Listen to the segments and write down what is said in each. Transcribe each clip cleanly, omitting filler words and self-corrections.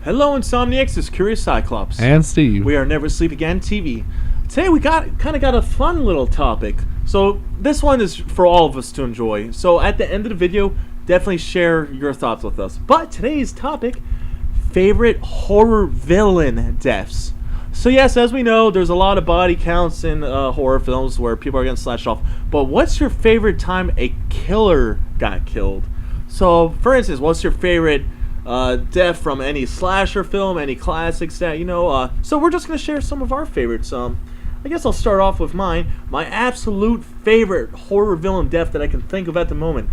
Hello, Insomniacs. It's Kurious Cyclopes. And Steve. We are Never Sleep Again TV. Today we got a fun little topic. So this one is for all of us to enjoy. So at the end of the video, definitely share your thoughts with us. But today's topic, favorite horror villain deaths. So yes, as we know, there's a lot of body counts in horror films where people are getting slashed off. But what's your favorite time a killer got killed? So for instance, what's your favorite death from any slasher film, any classics that you know? So we're just gonna share some of our favorites. I guess I'll start off with mine. My absolute favorite horror villain death that I can think of at the moment.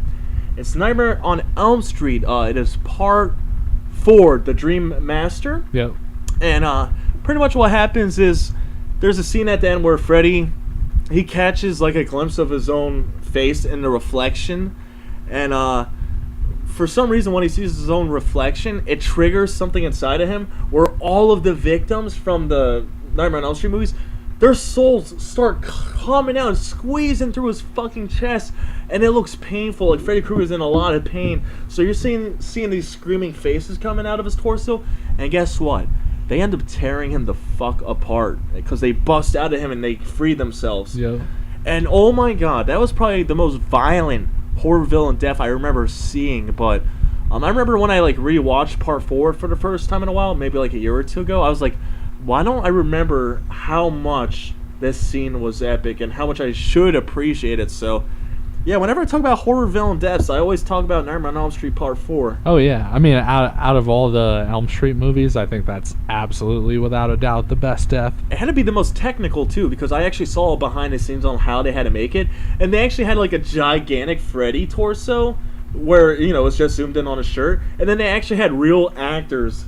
It's Nightmare on Elm Street. It is part 4, The Dream Master. Yep. And pretty much what happens is there's a scene at the end where Freddy, he catches like a glimpse of his own face in the reflection, and for some reason, when he sees his own reflection, it triggers something inside of him where all of the victims from the Nightmare on Elm Street movies, their souls start coming out and squeezing through his fucking chest, and it looks painful. Like Freddy Krueger's in a lot of pain. So you're seeing these screaming faces coming out of his torso, and guess what? They end up tearing him the fuck apart because they bust out of him and they free themselves. Yeah. And oh my god, that was probably the most violent horror villain death I remember seeing. But I remember when I like rewatched part 4 for the first time in a while, maybe like a year or two ago, I was like, why don't I remember how much this scene was epic and how much I should appreciate it? So yeah, whenever I talk about horror villain deaths, I always talk about Nightmare on Elm Street part 4. Oh yeah, I mean, out of all the Elm Street movies, I think that's absolutely, without a doubt, the best death. It had to be the most technical too, because I actually saw behind the scenes on how they had to make it, and they actually had like a gigantic Freddy torso, where you know it's just zoomed in on his shirt, and then they actually had real actors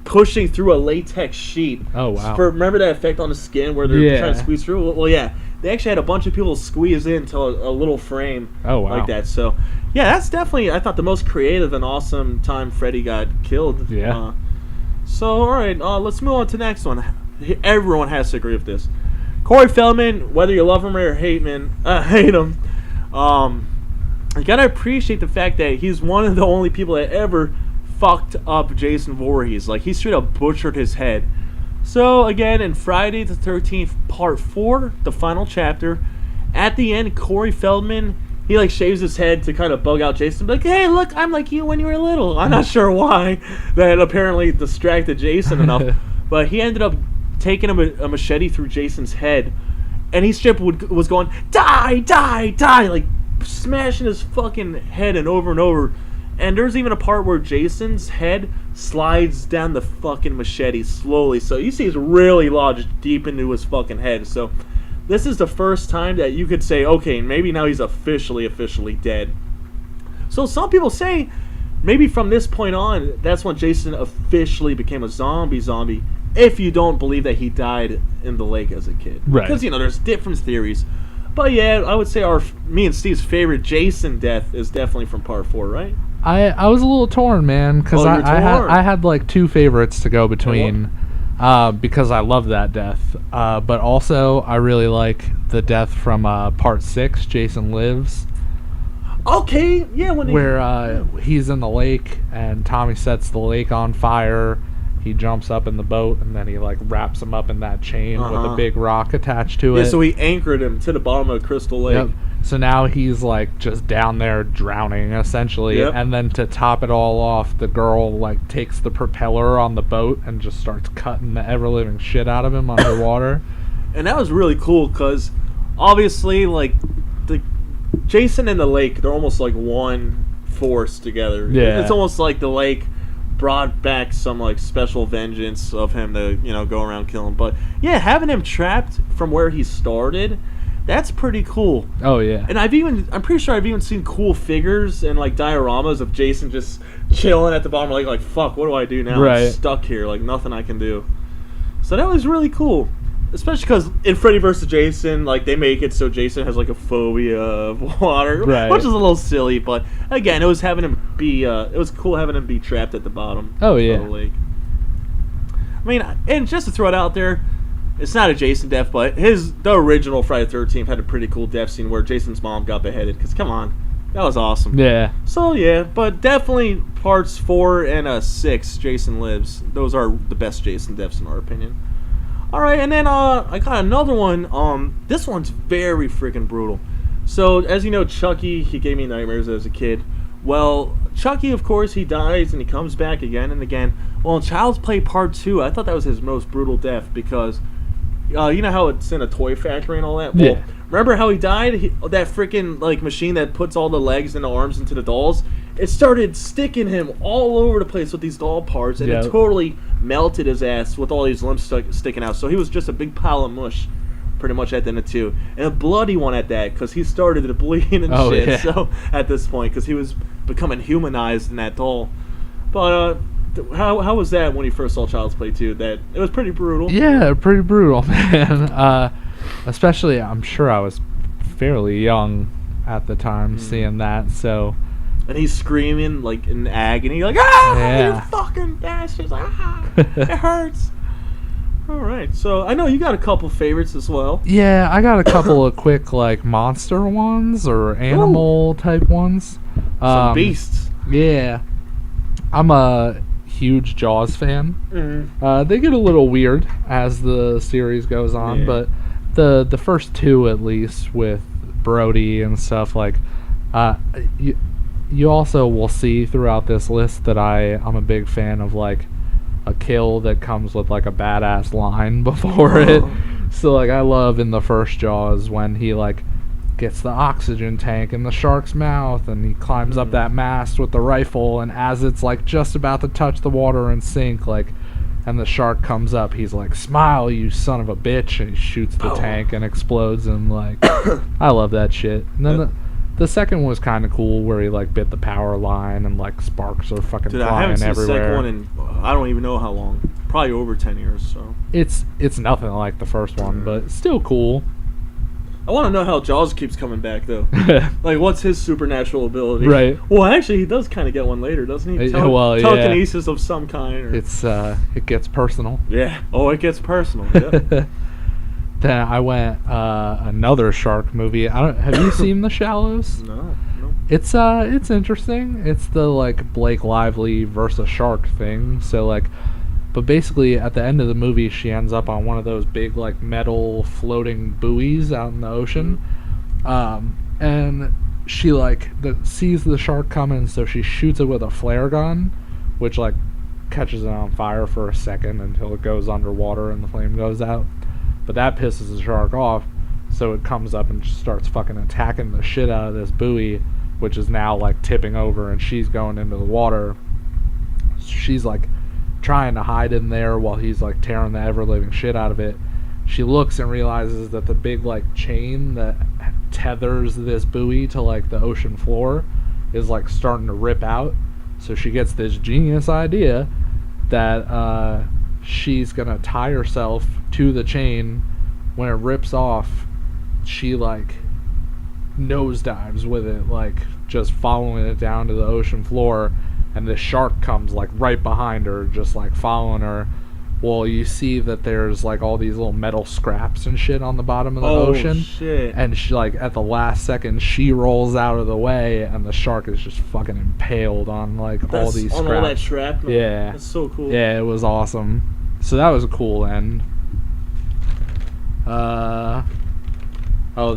pushing through a latex sheet. Oh wow! Remember that effect on the skin where they're trying to squeeze through? Well, yeah. They actually had a bunch of people squeeze into a little frame like that. So, yeah, that's definitely, I thought, the most creative and awesome time Freddy got killed. Yeah. So, all right, let's move on to the next one. Everyone has to agree with this. Corey Feldman, whether you love him or hate him, you gotta appreciate the fact that he's one of the only people that ever fucked up Jason Voorhees. Like, he straight up butchered his head. So, again, in Friday the 13th, part 4, the final chapter, at the end, Corey Feldman, he, like, shaves his head to kind of bug out Jason. Like, hey, look, I'm like you when you were little. I'm not sure why that apparently distracted Jason enough. But he ended up taking a machete through Jason's head, and he straight was going, die, die, die, like, smashing his fucking head and over. And there's even a part where Jason's head slides down the fucking machete slowly. So you see it's really lodged deep into his fucking head. So this is the first time that you could say, okay, maybe now he's officially dead. So some people say maybe from this point on, that's when Jason officially became a zombie, if you don't believe that he died in the lake as a kid. Right. Because, you know, there's different theories. But yeah, I would say me and Steve's favorite Jason death is definitely from part 4, right? I was a little torn, man, because I had like 2 favorites to go between, because I love that death. But also, I really like the death from part 6, Jason Lives. Okay, yeah, where he's in the lake and Tommy sets the lake on fire. He jumps up in the boat and then he like wraps him up in that chain with a big rock attached to it. Yeah, so he anchored him to the bottom of Crystal Lake. Yep. So now he's like just down there drowning essentially. Yep. And then to top it all off, the girl like takes the propeller on the boat and just starts cutting the ever-living shit out of him underwater. And that was really cool because obviously like the Jason and the lake, they're almost like one force together. Yeah. It's almost like the lake brought back some like special vengeance of him to, you know, go around killing. But yeah, having him trapped from where he started, that's pretty cool. Oh yeah. And I'm pretty sure I've even seen cool figures and like dioramas of Jason just chilling at the bottom like fuck, what do I do now? Right. I'm stuck here, like nothing I can do. So that was really cool. Especially because in Freddy vs. Jason, like, they make it so Jason has, like, a phobia of water. Right. Which is a little silly, but, again, it was cool having him be trapped at the bottom of the lake. I mean, and just to throw it out there, it's not a Jason death, but the original Friday the 13th had a pretty cool death scene where Jason's mom got beheaded. Because, come on, That was awesome. Yeah. So yeah, but definitely parts 4 and 6, Jason Lives. Those are the best Jason deaths in our opinion. All right, and then I got another one. This one's very freaking brutal. So as you know, Chucky, he gave me nightmares as a kid. Well, Chucky, of course, he dies and he comes back again and again. Well, in Child's Play Part 2, I thought that was his most brutal death because, you know how it's in a toy factory and all that? Well, Yeah. remember how he died? That freaking, like, machine that puts all the legs and the arms into the dolls? It started sticking him all over the place with these doll parts, and it totally melted his ass with all these limbs sticking out. So he was just a big pile of mush, pretty much at the end of 2. And a bloody one at that, because he started to bleed and shit. Yeah. So at this point, because he was becoming humanized in that doll. But how was that when you first saw Child's Play 2? That it was pretty brutal. Yeah, pretty brutal, man. Especially, I'm sure I was fairly young at the time seeing that, so. And he's screaming like in agony, like, "Ah, yeah. you fucking bastards! Ah, it hurts." All right, so I know you got a couple favorites as well. Yeah, I got a couple of quick like monster ones or animal type ones. Some beasts. Yeah, I'm a huge Jaws fan. Mm-hmm. They get a little weird as the series goes on, but the first 2 at least with Brody and stuff like, you also will see throughout this list that I'm a big fan of like a kill that comes with like a badass line before it. So like I love in the first Jaws when he like gets the oxygen tank in the shark's mouth and he climbs up that mast with the rifle, and as it's like just about to touch the water and sink, like, and the shark comes up, he's like, "Smile, you son of a bitch," and he shoots the tank and explodes, and like I love that shit. And then the second one was kind of cool where he like bit the power line and like sparks are fucking flying everywhere. I haven't seen the second one in I don't even know how long. Probably over 10 years. So it's nothing like the first one, but still cool. I want to know how Jaws keeps coming back though. Like, what's his supernatural ability? Right. Well, actually, he does kind of get one later, doesn't he? Telekinesis of some kind. Or... it gets personal. Yeah. Oh, it gets personal. Yeah. Then I went another shark movie. Have you seen The Shallows? No. It's interesting. It's the like Blake Lively versus shark thing. So like, but basically at the end of the movie, she ends up on one of those big like metal floating buoys out in the ocean, and she like sees the shark coming, so she shoots it with a flare gun, which like catches it on fire for a second until it goes underwater and the flame goes out. But that pisses the shark off, so it comes up and just starts fucking attacking the shit out of this buoy, which is now like tipping over, and she's going into the water. She's like trying to hide in there while he's like tearing the ever-living shit out of it. She looks and realizes that the big like chain that tethers this buoy to like the ocean floor is like starting to rip out. So she gets this genius idea that she's gonna tie herself to the chain. When it rips off, she like nosedives with it, like just following it down to the ocean floor, and the shark comes like right behind her, just like following her. Well, you see that there's like all these little metal scraps and shit on the bottom of the ocean. Shit. And she like at the last second she rolls out of the way, and the shark is just fucking impaled on like all these scraps. On all that shrapnel. Yeah. That's so cool. Yeah, it was awesome. So that was a cool end. Then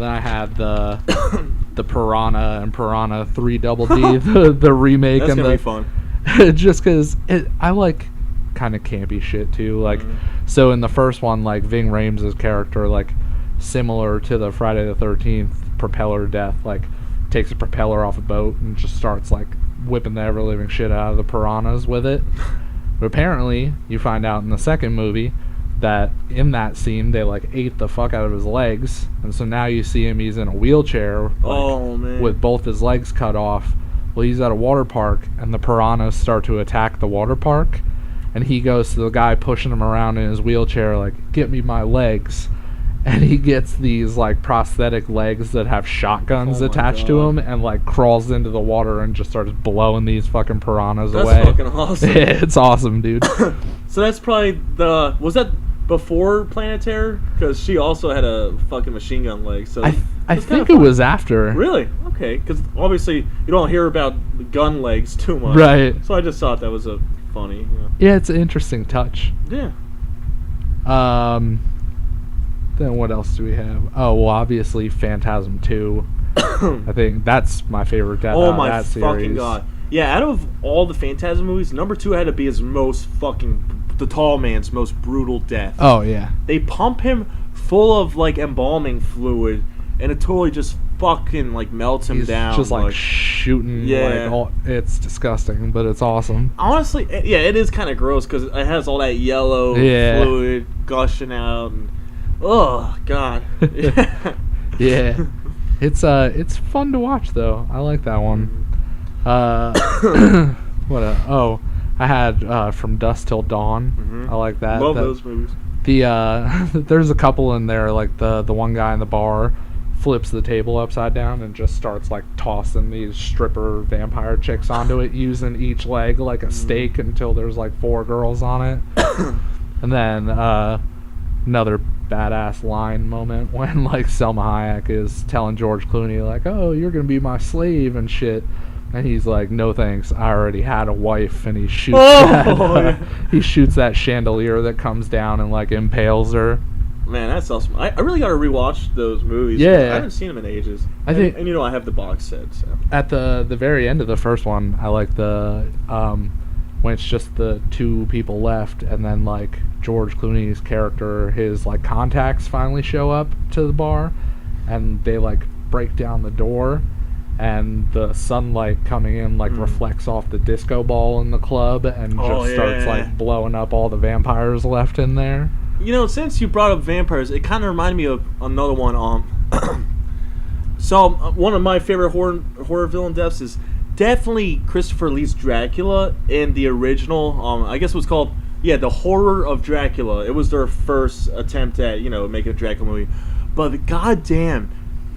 I had the Piranha and Piranha 3 Double D, the remake. That's and gonna be fun. Just because I like kind of campy shit too. Like, so in the first one, like Ving Rhames' character, like similar to the Friday the 13th propeller death, like takes a propeller off a boat and just starts like whipping the ever living shit out of the piranhas with it. But apparently, you find out in the second movie that in that scene they like ate the fuck out of his legs, and so now you see him, he's in a wheelchair, like, with both his legs cut off. Well, he's at a water park, and the piranhas start to attack the water park, and he goes to the guy pushing him around in his wheelchair like, "Get me my legs." And he gets these like prosthetic legs that have shotguns attached to him, and like crawls into the water and just starts blowing these fucking piranhas away. That's fucking awesome. It's awesome, dude. So that's probably was that before Planet Terror? Because she also had a fucking machine gun leg. So I think it was after. Really? Okay. Because obviously you don't hear about gun legs too much. Right. So I just thought that was a funny. You know. Yeah, it's an interesting touch. Yeah. Then what else do we have? Oh, well, obviously Phantasm 2. I think that's my favorite death out of that series. Oh my fucking god. Yeah, out of all the Phantasm movies, number 2 had to be his most fucking... the tall man's most brutal death. Oh, yeah. They pump him full of, like, embalming fluid, and it totally just fucking, like, melts him down. Just, like shooting. Yeah. It's disgusting, but it's awesome. Honestly, yeah, it is kind of gross, because it has all that yellow fluid gushing out, and... oh, God. Yeah. It's fun to watch, though. I like that one. I had From Dusk Till Dawn. Mm-hmm. I like that. Love those movies. There's a couple in there, like the one guy in the bar flips the table upside down and just starts like tossing these stripper vampire chicks onto it, using each leg like a stake until there's like 4 girls on it. And then another badass line moment when like Selma Hayek is telling George Clooney like, "Oh, you're gonna be my slave and shit," and he's like, "No thanks, I already had a wife," and he shoots he shoots that chandelier that comes down and like impales her. Man, that's awesome. I really gotta rewatch those movies. Yeah, I haven't seen them in ages. I think, and you know I have the box set. So. At the very end of the first one, I like the when it's just the 2 people left, and then like George Clooney's character, his like contacts finally show up to the bar, and they like break down the door, and the sunlight coming in like reflects off the disco ball in the club and starts like blowing up all the vampires left in there. You know, since you brought up vampires, it kind of reminded me of another one. So one of my favorite horror villain deaths is definitely Christopher Lee's Dracula in the original. I guess it was called The Horror of Dracula. It was their first attempt at making a Dracula movie. But goddamn,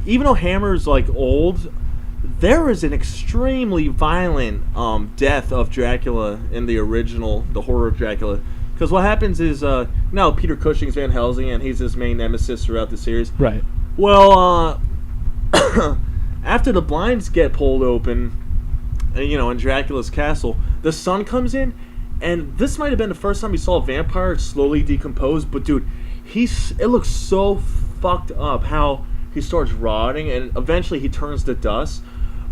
even though Hammer's like old, there is an extremely violent death of Dracula in the original, The Horror of Dracula. Because what happens is, now Peter Cushing's Van Helsing, and he's his main nemesis throughout the series. Right. Well, after the blinds get pulled open, in Dracula's castle, the sun comes in, and this might have been the first time we saw a vampire slowly decompose. But dude, it looks so fucked up how he starts rotting, and eventually he turns to dust.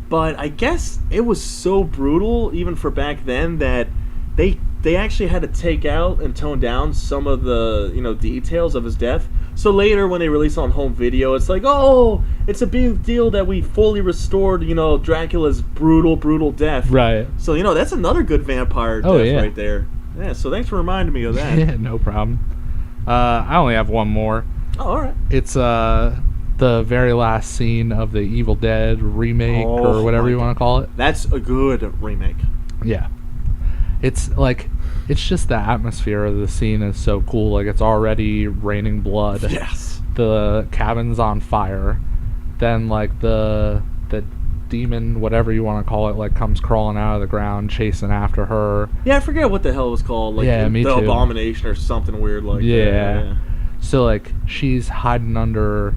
But I guess it was so brutal, even for back then, that they actually had to take out and tone down some of the details of his death. So later when they release on home video, it's like, oh, it's a big deal that we fully restored Dracula's brutal death. Right. So that's another good vampire death right there. Yeah, so thanks for reminding me of that. Yeah, no problem. I only have one more. Oh, all right. It's the very last scene of the Evil Dead remake or whatever you want to call it. That's a good remake. Yeah. It's like, it's just the atmosphere of the scene is so cool. Like, it's already raining blood. Yes. The cabin's on fire. Then like the demon, whatever you want to call it, like comes crawling out of the ground, chasing after her. Yeah, I forget what the hell it was called. Like me the too. Abomination or something weird like that. Yeah. So like she's hiding under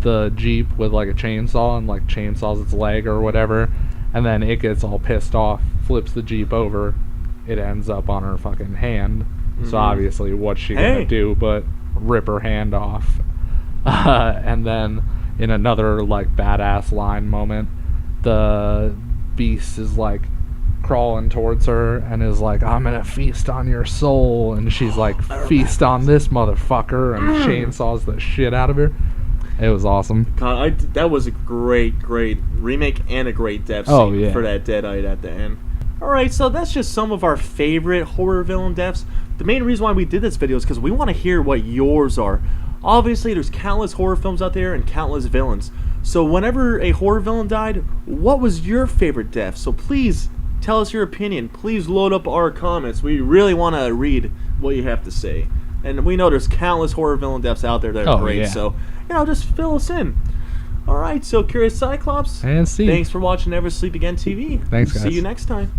the Jeep with like a chainsaw and like chainsaws its leg or whatever, and then it gets all pissed off, flips the Jeep over. It ends up on her fucking hand. So obviously what's she gonna do but rip her hand off? And then in another like badass line moment, the beast is like crawling towards her and is like, "I'm gonna feast on your soul," and she's like, "Feast on this motherfucker," and chainsaws the shit out of her. It was awesome. God, that was a great remake and a great death scene for that Deadite at the end. Alright, so that's just some of our favorite horror villain deaths. The main reason why we did this video is because we want to hear what yours are. Obviously, there's countless horror films out there and countless villains. So whenever a horror villain died, what was your favorite death? So please tell us your opinion. Please load up our comments. We really want to read what you have to say. And we know there's countless horror villain deaths out there that are great. So, just fill us in. Alright, so Kurious Cyclops. And Steve. Thanks for watching Never Sleep Again TV. Thanks, guys. See you next time.